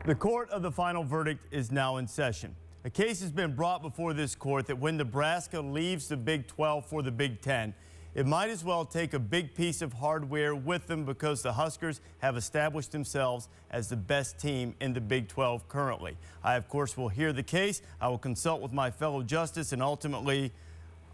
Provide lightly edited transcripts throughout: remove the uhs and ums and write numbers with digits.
The court of the final verdict is now in session. A case has been brought before this court that when Nebraska leaves the Big 12 for the Big 10, it might as well take a big piece of hardware with them because the Huskers have established themselves as the best team in the Big 12 currently. I, of course, will hear the case. I will consult with my fellow justice, and ultimately,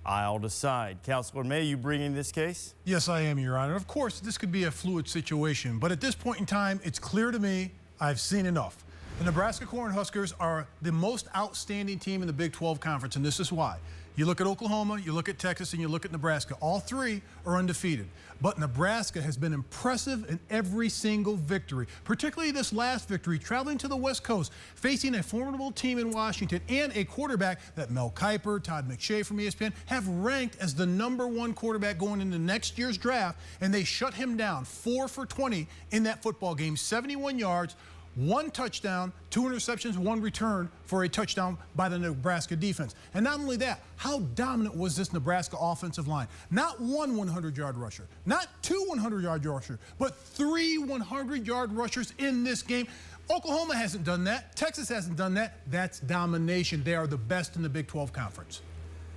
I'll decide. Counselor May, you bringing this case? Yes, I am, Your Honor. Of course, this could be a fluid situation, but at this point in time, it's clear to me I've seen enough. The Nebraska Cornhuskers are the most outstanding team in the Big 12 Conference, and this is why. You look at Oklahoma, you look at Texas, and you look at Nebraska. All three are undefeated. But Nebraska has been impressive in every single victory, particularly this last victory, traveling to the West Coast, facing a formidable team in Washington and a quarterback that Mel Kiper, Todd McShay from ESPN have ranked as the #1 quarterback going into next year's draft, and they shut him down 4 for 20 in that football game, 71 yards, 1 touchdown, 2 interceptions, 1 return for a touchdown by the Nebraska defense. And not only that, how dominant was this Nebraska offensive line? Not 1 100-yard rusher, not 2 100-yard rushers, but 3 100-yard rushers in this game. Oklahoma hasn't done that. Texas hasn't done that. That's domination. They are the best in the Big 12 Conference.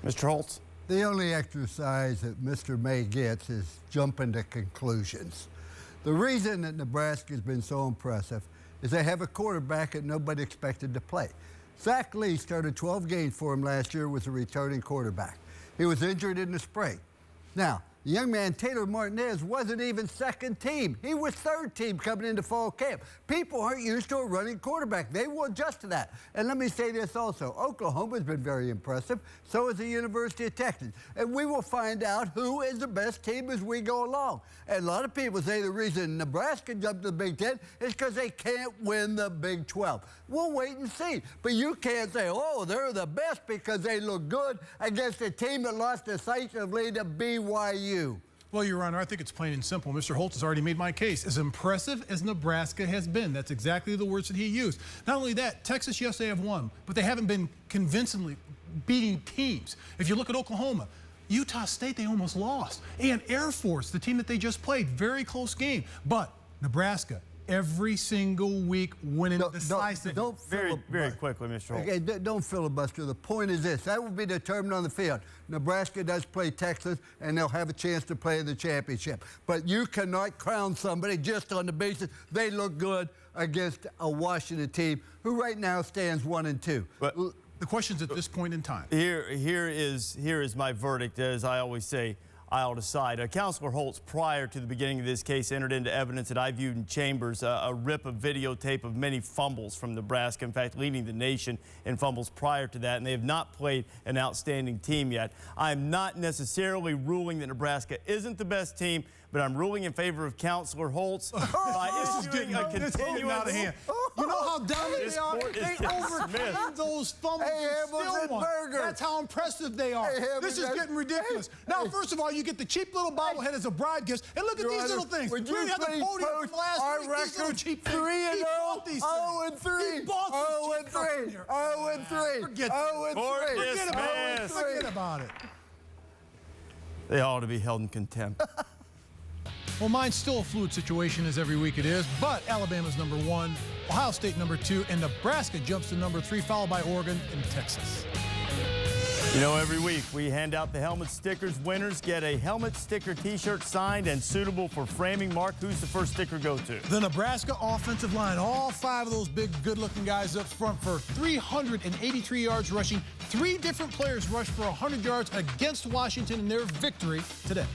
Mr. Holtz? The only exercise that Mr. May gets is jumping to conclusions. The reason that Nebraska has been so impressive is they have a quarterback that nobody expected to play. Zach Lee started 12 games for him last year with a returning quarterback. He was injured in the spring. Now, the young man Taylor Martinez wasn't even second team. He was third team coming into fall camp. People aren't used to a running quarterback. They will adjust to that. And let me say this also. Oklahoma's been very impressive. So is the University of Texas. And we will find out who is the best team as we go along. And a lot of people say the reason Nebraska jumped to the Big 10 is because they can't win the Big 12. We'll wait and see. But you can't say, oh, they're the best because they look good against a team that lost decisively to BYU. Well, Your Honor, I think it's plain and simple. Mr. Holtz has already made my case. As impressive as Nebraska has been, that's exactly the words that he used. Not only that, Texas, yes, they have won, but they haven't been convincingly beating teams. If you look at Oklahoma, Utah State, they almost lost. And Air Force, the team that they just played, very close game. But Nebraska, every single week winning decisively. Very quickly, Mr. Holtz. Okay, don't filibuster. The point is this. That will be determined on the field. Nebraska does play Texas, and they'll have a chance to play in the championship. But you cannot crown somebody just on the basis they look good against a Washington team who right now stands 1-2. But the question's at this point in time. Here is my verdict. As I always say, I'll decide. Counselor Holtz, prior to the beginning of this case, entered into evidence that I viewed in chambers a rip of videotape of many fumbles from Nebraska, in fact, leading the nation in fumbles prior to that, and they have not played an outstanding team yet. I'm not necessarily ruling that Nebraska isn't the best team, but I'm ruling in favor of Counselor Holtz by issuing a continuous out of hand. You know how dominant they are? They overcame those fumbles and still won. That's how impressive they are. This is getting ridiculous. Now, first of all, you get the cheap little bobblehead as a bride gift, and look at these little things. Would you have the please podium post from last our week, these little record cheap things. 3-0, 0-3, 0-3, 0-3, Forget 0-3. Forget about it. They ought to be held in contempt. Well, mine's still a fluid situation, as every week it is, but Alabama's #1, Ohio State #2, and Nebraska jumps to #3, followed by Oregon and Texas. You know, every week we hand out the helmet stickers. Winners get a helmet sticker t-shirt signed and suitable for framing. Mark, who's the first sticker go to? The Nebraska offensive line, all 5 of those big, good-looking guys up front for 383 yards rushing. 3 different players rushed for 100 yards against Washington in their victory today.